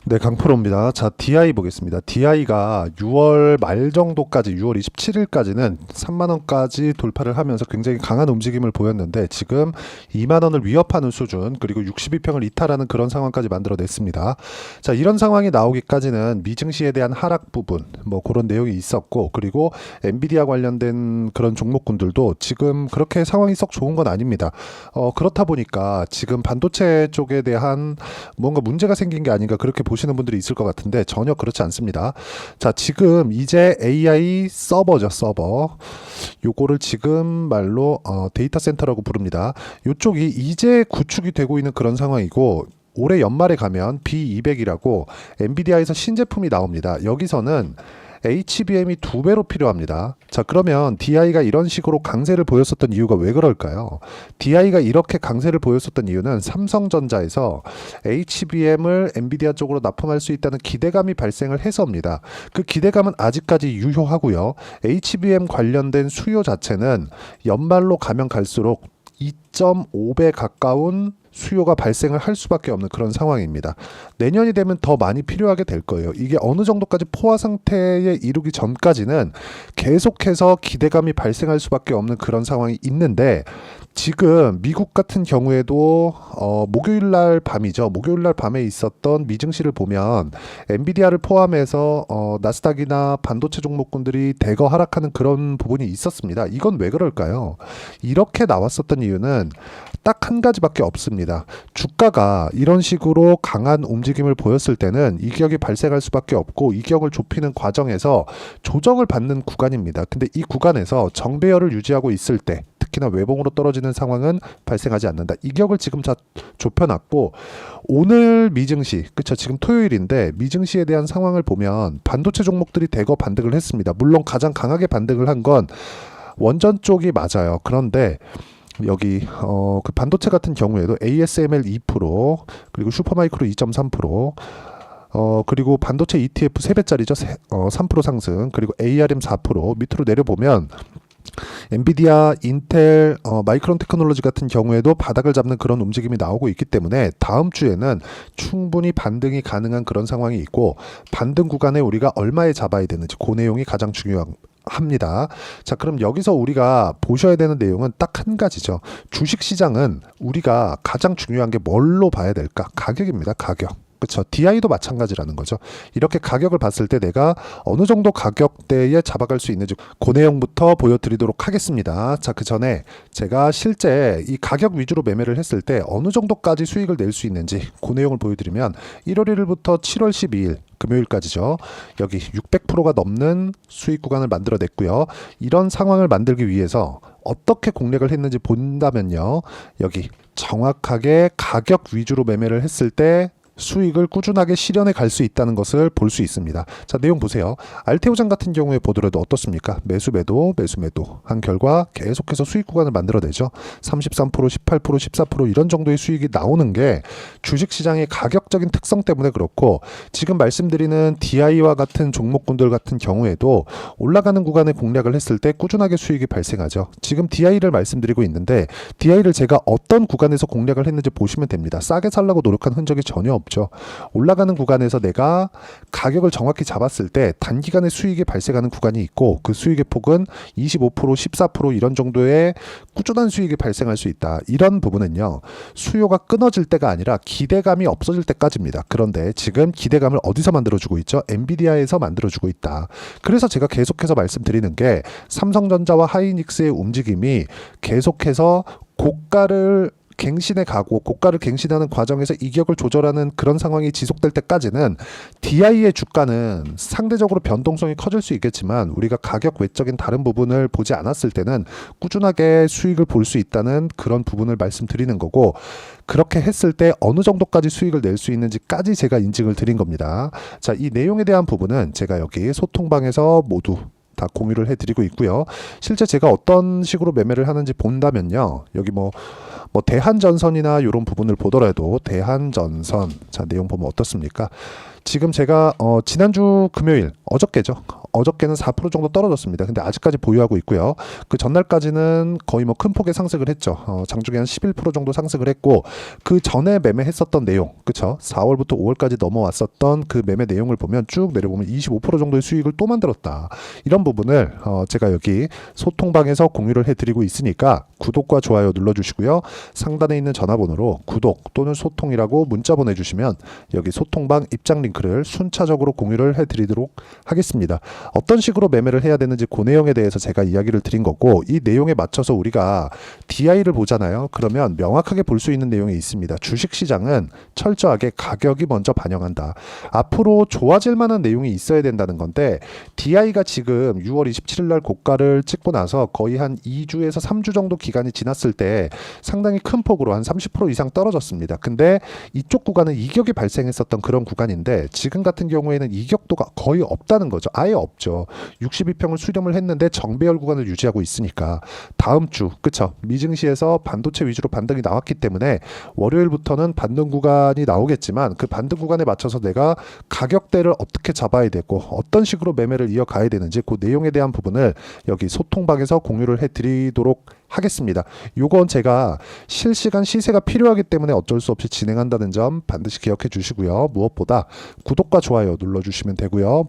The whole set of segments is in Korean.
네, 강프로입니다. 자, DI 보겠습니다. DI가 6월 말 정도까지, 6월 27일까지는 3만 원까지 돌파를 하면서 굉장히 강한 움직임을 보였는데 지금 2만 원을 위협하는 수준, 그리고 62평을 이탈하는 그런 상황까지 만들어냈습니다. 자, 이런 상황이 나오기까지는 미증시에 대한 하락 부분, 뭐 그런 내용이 있었고, 그리고 엔비디아 관련된 그런 종목군들도 지금 그렇게 상황이 썩 좋은 건 아닙니다. 그렇다 보니까 지금 반도체 쪽에 대한 뭔가 문제가 생긴 게 아닌가 그렇게 보시는 분들이 있을 것 같은데 전혀 그렇지 않습니다. 자, 지금 이제 AI 서버죠, 서버. 요거를 지금 말로 데이터 센터라고 부릅니다. 요쪽이 이제 구축이 되고 있는 그런 상황이고, 올해 연말에 가면 B200이라고 엔비디아에서 신제품이 나옵니다. 여기서는 HBM이 2배로 필요합니다. 자, 그러면 DI가 이런 식으로 강세를 보였었던 이유가 왜 그럴까요? DI가 이렇게 강세를 보였었던 이유는 삼성전자에서 HBM을 엔비디아 쪽으로 납품할 수 있다는 기대감이 발생을 해서입니다. 그 기대감은 아직까지 유효하고요. HBM 관련된 수요 자체는 연말로 가면 갈수록 2.5배 가까운 수요가 발생을 할 수밖에 없는 그런 상황입니다. 내년이 되면 더 많이 필요하게 될 거예요. 이게 어느 정도까지 포화 상태에 이르기 전까지는 계속해서 기대감이 발생할 수밖에 없는 그런 상황이 있는데, 지금 미국 같은 경우에도 목요일 날 밤이죠. 목요일 날 밤에 있었던 미증시를 보면 엔비디아를 포함해서 나스닥이나 반도체 종목군들이 대거 하락하는 그런 부분이 있었습니다. 이건 왜 그럴까요? 이렇게 나왔었던 이유는 딱 한 가지밖에 없습니다. 주가가 이런 식으로 강한 움직임을 보였을 때는 이격이 발생할 수밖에 없고, 이격을 좁히는 과정에서 조정을 받는 구간입니다. 근데 이 구간에서 정배열을 유지하고 있을 때, 특히나 외봉으로 떨어지는 상황은 발생하지 않는다. 이격을 지금 다 좁혀놨고, 오늘 미증시, 그쵸, 지금 토요일인데 미증시에 대한 상황을 보면 반도체 종목들이 대거 반등을 했습니다. 물론 가장 강하게 반등을 한 건 원전 쪽이 맞아요. 그런데 여기 그 반도체 같은 경우에도 ASML 2%, 그리고 슈퍼마이크로 2.3%, 그리고 반도체 ETF 3배짜리죠. 3% 상승, 그리고 ARM 4%, 밑으로 내려보면 엔비디아, 인텔, 마이크론 테크놀로지 같은 경우에도 바닥을 잡는 그런 움직임이 나오고 있기 때문에 다음 주에는 충분히 반등이 가능한 그런 상황이 있고, 반등 구간에 우리가 얼마에 잡아야 되는지 그 내용이 가장 합니다. 자, 그럼 여기서 우리가 보셔야 되는 내용은 딱 한 가지죠. 주식 시장은 우리가 가장 중요한 게 뭘로 봐야 될까? 가격입니다. 가격. 그렇죠. DI도 마찬가지라는 거죠. 이렇게 가격을 봤을 때 내가 어느 정도 가격대에 잡아갈 수 있는지 그 내용부터 보여드리도록 하겠습니다. 자, 그 전에 제가 실제 이 가격 위주로 매매를 했을 때 어느 정도까지 수익을 낼 수 있는지 그 내용을 보여드리면, 1월 1일부터 7월 12일 금요일까지죠. 여기 600%가 넘는 수익 구간을 만들어냈고요. 이런 상황을 만들기 위해서 어떻게 공략을 했는지 본다면요. 여기 정확하게 가격 위주로 매매를 했을 때 수익을 꾸준하게 실현해 갈 수 있다는 것을 볼 수 있습니다. 자, 내용 보세요. 알테오장 같은 경우에 보더라도 어떻습니까? 매수 매도 한 결과 계속해서 수익 구간을 만들어내죠. 33%, 18%, 14% 이런 정도의 수익이 나오는 게 주식시장의 가격적인 특성 때문에 그렇고, 지금 말씀드리는 DI와 같은 종목군들 같은 경우에도 올라가는 구간에 공략을 했을 때 꾸준하게 수익이 발생하죠. 지금 DI를 말씀드리고 있는데 DI를 제가 어떤 구간에서 공략을 했는지 보시면 됩니다. 싸게 살라고 노력한 흔적이 전혀 없죠. 올라가는 구간에서 내가 가격을 정확히 잡았을 때 단기간에 수익이 발생하는 구간이 있고, 그 수익의 폭은 25%, 14% 이런 정도의 꾸준한 수익이 발생할 수 있다. 이런 부분은요, 수요가 끊어질 때가 아니라 기대감이 없어질 때까지입니다. 그런데 지금 기대감을 어디서 만들어주고 있죠? 엔비디아에서 만들어주고 있다. 그래서 제가 계속해서 말씀드리는 게, 삼성전자와 하이닉스의 움직임이 계속해서 고가를 갱신하는 과정에서 이격을 조절하는 그런 상황이 지속될 때까지는 DI의 주가는 상대적으로 변동성이 커질 수 있겠지만, 우리가 가격 외적인 다른 부분을 보지 않았을 때는 꾸준하게 수익을 볼 수 있다는 그런 부분을 말씀드리는 거고, 그렇게 했을 때 어느 정도까지 수익을 낼 수 있는지까지 제가 인증을 드린 겁니다. 자, 이 내용에 대한 부분은 제가 여기 소통방에서 모두 다 공유를 해드리고 있고요. 실제 제가 어떤 식으로 매매를 하는지 본다면요. 여기 뭐 대한전선이나 이런 부분을 보더라도 대한전선, 자, 내용 보면 어떻습니까? 지금 제가 지난주 금요일, 어저께죠. 어저께는 4% 정도 떨어졌습니다. 근데 아직까지 보유하고 있고요. 그 전날까지는 거의 뭐 큰 폭의 상승을 했죠. 장중에 한 11% 정도 상승을 했고, 그 전에 매매했었던 내용, 그쵸? 4월부터 5월까지 넘어왔었던 그 매매 내용을 보면 쭉 내려보면 25% 정도의 수익을 또 만들었다. 이런 부분을 제가 여기 소통방에서 공유를 해드리고 있으니까 구독과 좋아요 눌러주시고요. 상단에 있는 전화번호로 구독 또는 소통이라고 문자 보내주시면 여기 소통방 입장 링크를 순차적으로 공유를 해드리도록 하겠습니다. 어떤 식으로 매매를 해야 되는지 그 내용에 대해서 제가 이야기를 드린 거고, 이 내용에 맞춰서 우리가 DI를 보잖아요. 그러면 명확하게 볼 수 있는 내용이 있습니다. 주식시장은 철저하게 가격이 먼저 반영한다. 앞으로 좋아질 만한 내용이 있어야 된다는 건데, DI가 지금 6월 27일 날 고가를 찍고 나서 거의 한 2주에서 3주 정도 기간이 지났을 때 상당히 큰 폭으로 한 30% 이상 떨어졌습니다. 근데 이쪽 구간은 이격이 발생했었던 그런 구간인데, 지금 같은 경우에는 이격도가 거의 없다는 거죠. 아예 없죠. 62평을 수렴을 했는데 정배열 구간을 유지하고 있으니까 다음 주, 그쵸? 미증시에서 반도체 위주로 반등이 나왔기 때문에 월요일부터는 반등 구간이 나오겠지만, 그 반등 구간에 맞춰서 내가 가격대를 어떻게 잡아야 되고 어떤 식으로 매매를 이어가야 되는지 그 내용에 대한 부분을 여기 소통방에서 공유를 해드리도록 하겠습니다. 요건 제가 실시간 시세가 필요하기 때문에 어쩔 수 없이 진행한다는 점 반드시 기억해 주시고요. 무엇보다 구독과 좋아요 눌러주시면 되고요.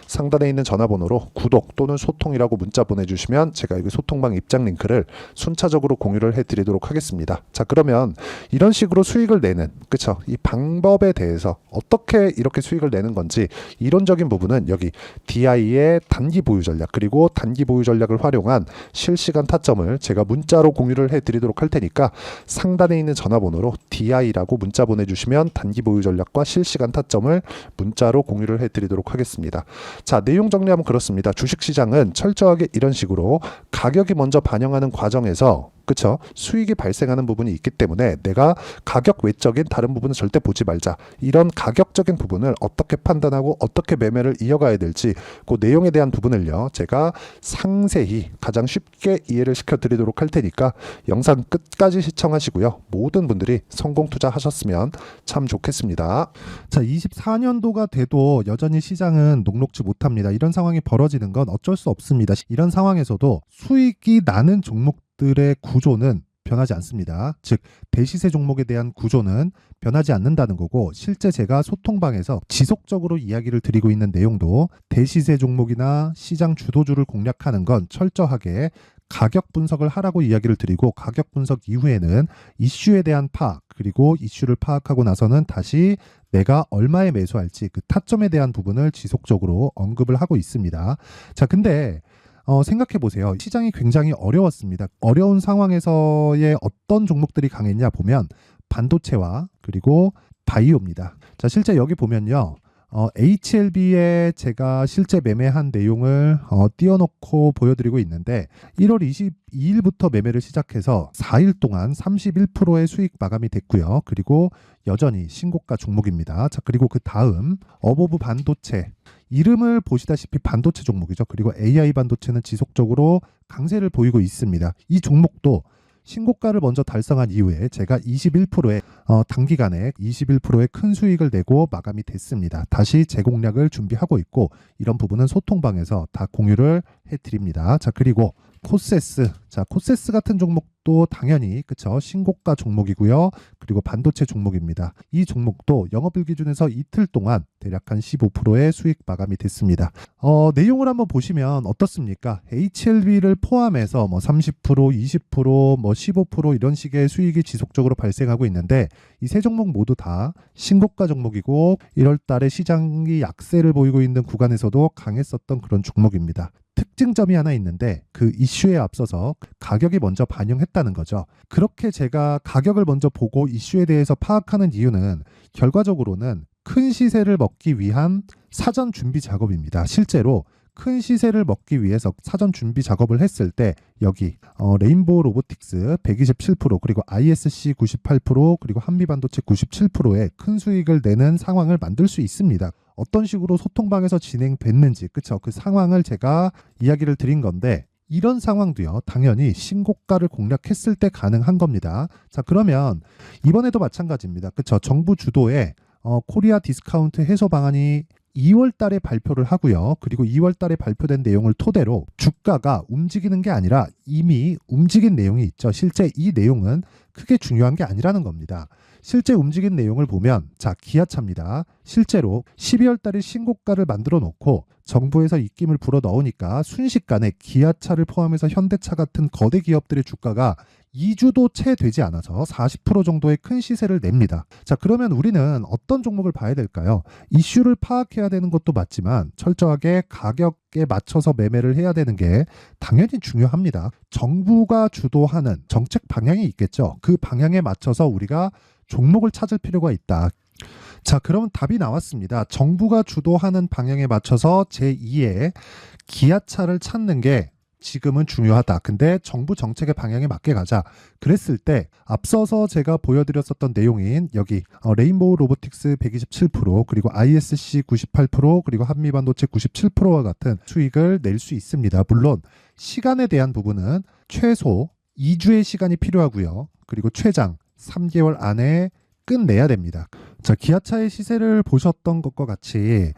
상단에 있는 전화번호로 구독 또는 소통이라고 문자 보내주시면 제가 여기 소통방 입장 링크를 순차적으로 공유를 해드리도록 하겠습니다. 자, 그러면 이런 식으로 수익을 내는, 그쵸? 이 방법에 대해서 어떻게 이렇게 수익을 내는 건지 이론적인 부분은 여기 DI의 단기 보유 전략, 그리고 단기 보유 전략을 활용한 실시간 타점을 제가 문자로 공유를 해드리도록 할 테니까 상단에 있는 전화번호로 DI라고 문자 보내주시면 단기 보유 전략과 실시간 타점을 문자로 공유를 해드리도록 하겠습니다. 자, 내용 정리하면 그렇습니다. 주식시장은 철저하게 이런 식으로 가격이 먼저 반영하는 과정에서, 그쵸? 수익이 발생하는 부분이 있기 때문에 내가 가격 외적인 다른 부분은 절대 보지 말자. 이런 가격적인 부분을 어떻게 판단하고 어떻게 매매를 이어가야 될지 그 내용에 대한 부분을요, 제가 상세히 가장 쉽게 이해를 시켜드리도록 할 테니까 영상 끝까지 시청하시고요. 모든 분들이 성공 투자하셨으면 참 좋겠습니다. 자, 24년도가 돼도 여전히 시장은 녹록지 못합니다. 이런 상황이 벌어지는 건 어쩔 수 없습니다. 이런 상황에서도 수익이 나는 종목들의 구조는 변하지 않습니다. 즉, 대시세 종목에 대한 구조는 변하지 않는다는 거고, 실제 제가 소통방에서 지속적으로 이야기를 드리고 있는 내용도 대시세 종목이나 시장 주도주를 공략하는 건 철저하게 가격 분석을 하라고 이야기를 드리고, 가격 분석 이후에는 이슈에 대한 파악, 그리고 이슈를 파악하고 나서는 다시 내가 얼마에 매수할지 그 타점에 대한 부분을 지속적으로 언급을 하고 있습니다. 자, 근데 생각해 보세요. 시장이 굉장히 어려웠습니다. 어려운 상황에서의 어떤 종목들이 강했냐 보면 반도체와 그리고 바이오입니다. 자, 실제 여기 보면요. HLB에 제가 실제 매매한 내용을 띄워놓고 보여드리고 있는데, 1월 22일부터 매매를 시작해서 4일 동안 31%의 수익 마감이 됐고요. 그리고 여전히 신고가 종목입니다. 자, 그리고 그 다음 어보브 반도체, 이름을 보시다시피 반도체 종목이죠. 그리고 AI 반도체는 지속적으로 강세를 보이고 있습니다. 이 종목도 신고가를 먼저 달성한 이후에 제가 21%의 단기간에 21%의 큰 수익을 내고 마감이 됐습니다. 다시 재공략을 준비하고 있고, 이런 부분은 소통방에서 다 공유를 해드립니다. 자, 그리고 코세스, 자, 코세스 같은 종목도 당연히, 그쵸, 신고가 종목이고요. 그리고 반도체 종목입니다. 이 종목도 영업일 기준에서 이틀 동안 대략 한 15%의 수익 마감이 됐습니다. 내용을 한번 보시면 어떻습니까? HLB를 포함해서 뭐 30%, 20%, 뭐 15% 이런 식의 수익이 지속적으로 발생하고 있는데, 이 세 종목 모두 다 신고가 종목이고 1월 달에 시장이 약세를 보이고 있는 구간에서도 강했었던 그런 종목입니다. 특징점이 하나 있는데, 그 이슈에 앞서서 가격이 먼저 반영했다는 거죠. 그렇게 제가 가격을 먼저 보고 이슈에 대해서 파악하는 이유는 결과적으로는 큰 시세를 먹기 위한 사전 준비 작업입니다. 실제로 큰 시세를 먹기 위해서 사전 준비 작업을 했을 때 여기 레인보우 로보틱스 127%, 그리고 ISC 98%, 그리고 한미반도체 97%의 큰 수익을 내는 상황을 만들 수 있습니다. 어떤 식으로 소통방에서 진행됐는지, 그쵸? 그 상황을 제가 이야기를 드린 건데, 이런 상황도요, 당연히 신고가를 공략했을 때 가능한 겁니다. 자, 그러면 이번에도 마찬가지입니다. 그쵸? 정부 주도의 코리아 디스카운트 해소 방안이 2월 달에 발표를 하고요. 그리고 2월 달에 발표된 내용을 토대로 주가가 움직이는 게 아니라 이미 움직인 내용이 있죠. 실제 이 내용은 크게 중요한 게 아니라는 겁니다. 실제 움직인 내용을 보면 자, 기아차입니다. 실제로 12월 달에 신고가를 만들어 놓고 정부에서 입김을 불어 넣으니까 순식간에 기아차를 포함해서 현대차 같은 거대 기업들의 주가가 2주도 채 되지 않아서 40% 정도의 큰 시세를 냅니다. 자, 그러면 우리는 어떤 종목을 봐야 될까요? 이슈를 파악해야 되는 것도 맞지만 철저하게 가격에 맞춰서 매매를 해야 되는 게 당연히 중요합니다. 정부가 주도하는 정책 방향이 있겠죠. 그 방향에 맞춰서 우리가 종목을 찾을 필요가 있다. 자, 그러면 답이 나왔습니다. 정부가 주도하는 방향에 맞춰서 제2의 기아차를 찾는 게 지금은 중요하다. 근데 정부 정책의 방향에 맞게 가자. 그랬을 때 앞서서 제가 보여드렸었던 내용인 여기 레인보우 로보틱스 127% 그리고 ISC 98% 그리고 한미반도체 97%와 같은 수익을 낼 수 있습니다. 물론 시간에 대한 부분은 최소 2주의 시간이 필요하고요. 그리고 최장 3개월 안에 끝내야 됩니다. 자, 기아차의 시세를 보셨던 것과 같이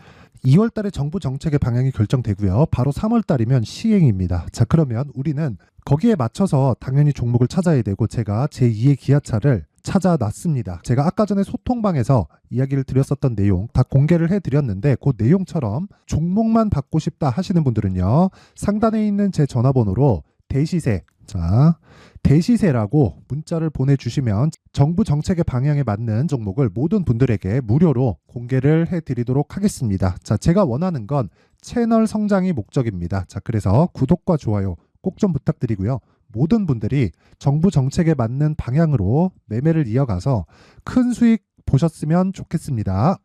2월 달에 정부 정책의 방향이 결정되고요. 바로 3월 달이면 시행입니다. 자, 그러면 우리는 거기에 맞춰서 당연히 종목을 찾아야 되고 제가 제2의 기아차를 찾아놨습니다. 제가 아까 전에 소통방에서 이야기를 드렸었던 내용 다 공개를 해드렸는데 그 내용처럼 종목만 받고 싶다 하시는 분들은요. 상단에 있는 제 전화번호로 대시세, 자, 대시세라고 문자를 보내주시면 정부 정책의 방향에 맞는 종목을 모든 분들에게 무료로 공개를 해드리도록 하겠습니다. 자, 제가 원하는 건 채널 성장이 목적입니다. 자, 그래서 구독과 좋아요 꼭 좀 부탁드리고요. 모든 분들이 정부 정책에 맞는 방향으로 매매를 이어가서 큰 수익 보셨으면 좋겠습니다.